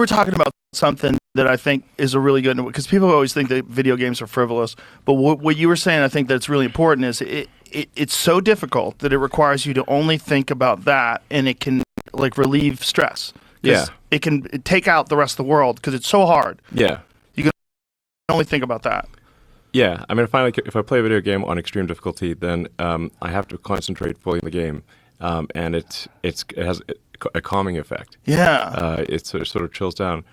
were talking about something that I think is a really good, because people always think that video games are frivolous, but what you were saying, I think that's really important, is it's so difficult that it requires you to only think about that, and it can like relieve stress. Yeah. It can take out the rest of the world because it's so hard. Yeah. You can only think about that. Yeah. I mean, if I play a video game on extreme difficulty, then I have to concentrate fully in the game, and it has a calming effect. Yeah. It sort of chills down.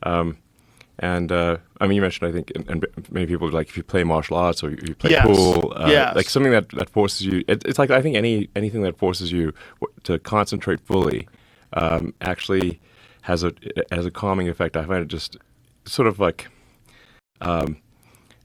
I mean, you mentioned, I think, and many people, like, if you play martial arts or you play pool, like something that forces you, it's like, I think anything that forces you to concentrate fully actually has a calming effect. I find it just sort of like kind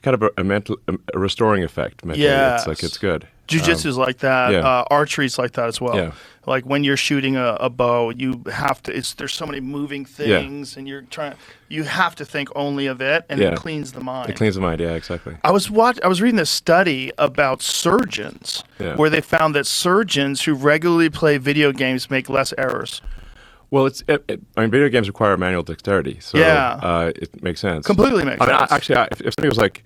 of a restoring effect mentally. Yes. It's like, it's good. Jiu-jitsu's like that. Yeah. Archery's like that as well. Yeah. Like when you're shooting a bow, you have to. There's so many moving things, and you have to think only of it, and it cleans the mind. It cleans the mind. Yeah, exactly. I was reading this study about surgeons, where they found that surgeons who regularly play video games make less errors. Well, I mean, video games require manual dexterity, so it makes sense. Completely makes sense. Actually, if somebody was like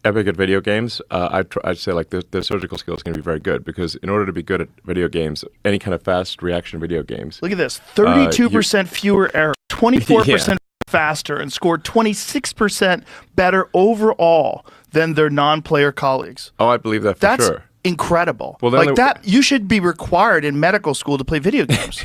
epic at video games, I'd say like the surgical skill is going to be very good, because in order to be good at video games, any kind of fast reaction video games. Look at this: 32% fewer errors, 24% faster, and scored 26% better overall than their non-player colleagues. Oh, I believe that for sure. Incredible. Well, like that, you should be required in medical school to play video games.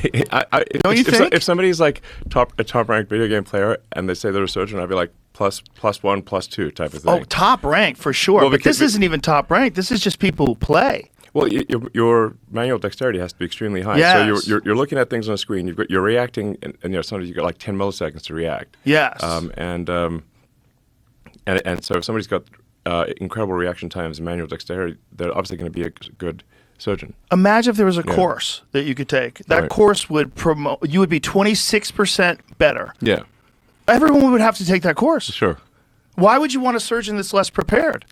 Don't you think? If somebody's like a top-ranked video game player and they say they're a surgeon, I'd be like plus one, plus two type of thing. Oh, top rank for sure. Well, but this isn't even top rank. This is just people who play. Well, your manual dexterity has to be extremely high. Yes. So you're looking at things on a screen. You're reacting, and sometimes you got like 10 milliseconds to react. Yes. And so if somebody's got incredible reaction times and manual dexterity, they're obviously going to be a good surgeon. Imagine if there was a course that you could take. That course would promote. You would be 26% better. Yeah. Everyone would have to take that course. Sure. Why would you want a surgeon that's less prepared?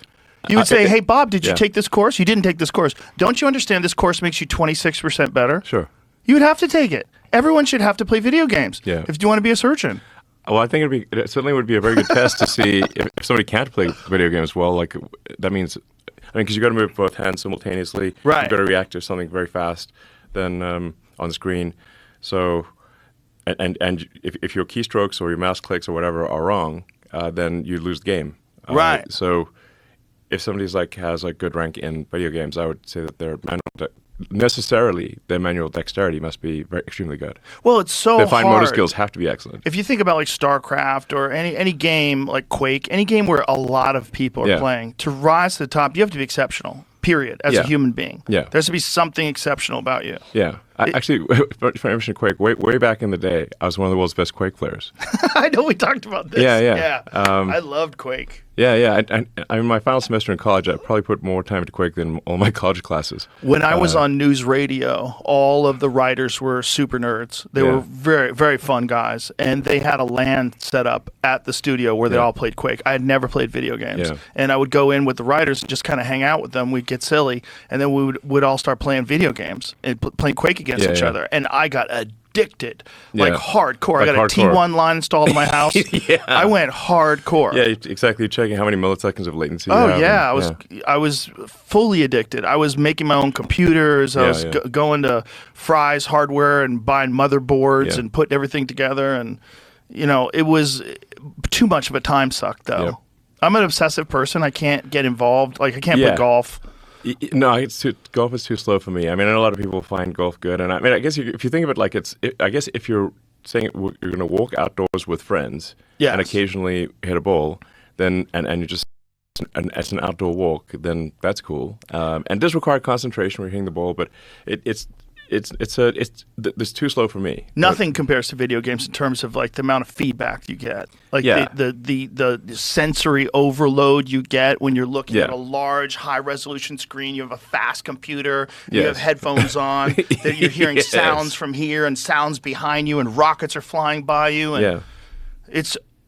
You would say, hey, Bob, did you take this course? You didn't take this course. Don't you understand this course makes you 26% better? Sure. You would have to take it. Everyone should have to play video games if you want to be a surgeon. Well, I think it certainly would be a very good test to see if somebody can't play video games well. Like, that means, because you got to move both hands simultaneously. Right. You've got to react to something very fast then on the screen. So, and if your keystrokes or your mouse clicks or whatever are wrong, then you lose the game. Right. So, if somebody's has a good rank in video games, I would say that their manual dexterity must be extremely good. Well, it's so their fine hard. motor skills have to be excellent. If you think about like StarCraft or any game like Quake, any game where a lot of people are playing, to rise to the top, you have to be exceptional. Period. As a human being, there has to be something exceptional about you. Yeah, actually, if I mention Quake, way back in the day, I was one of the world's best Quake players. I know we talked about this. Yeah. I loved Quake. Yeah. I mean, my final semester in college, I probably put more time into Quake than all my college classes. When I was on news radio, all of the writers were super nerds. They were very, very fun guys, and they had a LAN set up at the studio where they all played Quake. I had never played video games, and I would go in with the writers and just kind of hang out with them. We'd get silly, and then we would all start playing video games and playing Quake against each other, and I got addicted, like hardcore. Like I got hardcore. a T1 line installed in my house. I went hardcore. Yeah, exactly. You're checking how many milliseconds of latency you have. Oh, yeah. I was fully addicted. I was making my own computers. I was going to Fry's Hardware and buying motherboards and putting everything together. And, it was too much of a time suck, though. Yep. I'm an obsessive person. I can't get involved. Like, I can't play golf. No, golf is too slow for me. I mean, I know a lot of people find golf good, and I guess if you think of it I guess if you're saying you're going to walk outdoors with friends and occasionally hit a ball, then and you just it's an outdoor walk, then that's cool. And it does require concentration when you're hitting the ball, but it's too slow for me. Nothing compares to video games in terms of like the amount of feedback you get, like the sensory overload you get when you're looking at a large, high resolution screen. You have a fast computer. You have headphones on. That you're hearing sounds from here and sounds behind you, and rockets are flying by you. And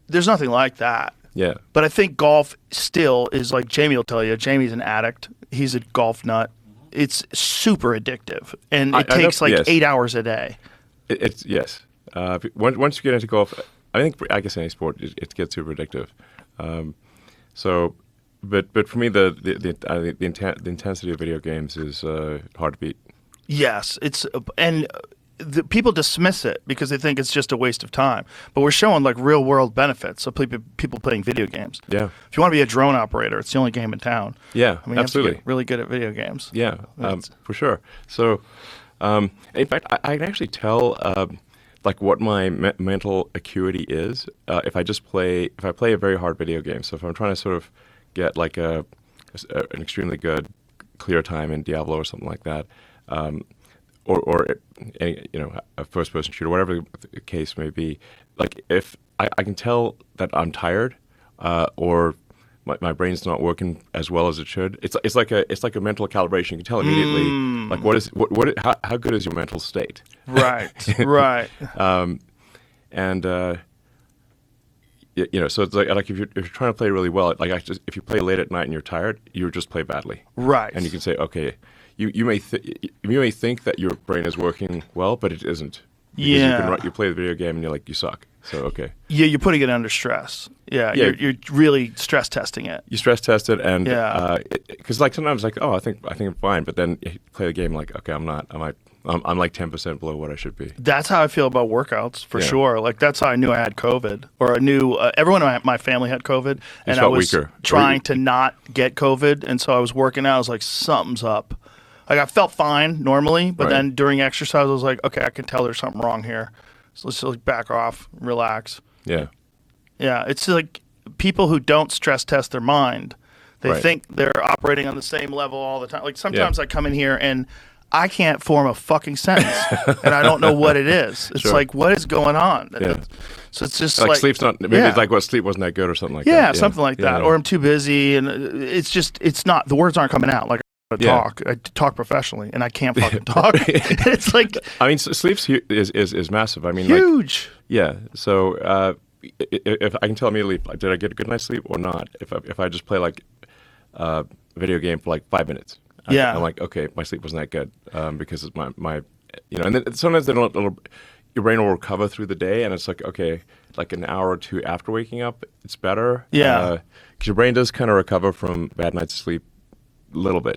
there's nothing like that. Yeah. But I think golf still is like Jamie will tell you. Jamie's an addict. He's a golf nut. It's super addictive, and it takes 8 hours a day. Once you get into golf, I think I guess any sport it gets super addictive. But for me the intensity of video games is hard to beat. Yes, people dismiss it because they think it's just a waste of time. But we're showing like real world benefits of people playing video games. Yeah. If you want to be a drone operator, it's the only game in town. Yeah, I mean, absolutely. You have to get really good at video games. Yeah, for sure. So, in fact, I can actually tell like what my mental acuity is if I play a very hard video game. So if I'm trying to sort of get like an extremely good clear time in Diablo or something like that. Or any, a first-person shooter, whatever the case may be. Like if I can tell that I'm tired, or my brain's not working as well as it should. It's like a mental calibration. You can tell immediately, like how good is your mental state? Right, right. So it's like if you're trying to play really well, like if you play late at night and you're tired, you just play badly. Right. And you can say, okay. You may think that your brain is working well, but it isn't. Because you play the video game and you're like, you suck. So okay. Yeah, you're putting it under stress. Yeah. You're really stress testing it. You stress test it, and because like sometimes like I think I'm fine, but then you play the game like okay I'm not. I'm like 10% below what I should be. That's how I feel about workouts for sure. Like that's how I knew I had COVID, or I knew everyone in my family had COVID, and I was trying to not get COVID, and so I was working out. I was like something's up. Like I felt fine normally, but then during exercise, I was like, okay, I can tell there's something wrong here. So let's just back off, relax. Yeah. Yeah. It's like people who don't stress test their mind, they think they're operating on the same level all the time. Like sometimes I come in here and I can't form a fucking sentence and I don't know what it is. It's like, what is going on? Yeah. So it's just like sleep's not, maybe it's like sleep wasn't that good or something like that. Yeah, something like that. Or I'm too busy and it's not, the words aren't coming out. Like I talk professionally, and I can't fucking talk. It's like I mean, sleep is massive. I mean, huge. So if I can tell immediately, did I get a good night's sleep or not? If I just play like a video game for like 5 minutes, I'm like, okay, my sleep wasn't that good because it's my and then sometimes your brain will recover through the day, and it's like okay, like an hour or two after waking up, it's better. Yeah, because your brain does kind of recover from bad night's sleep. Little bit,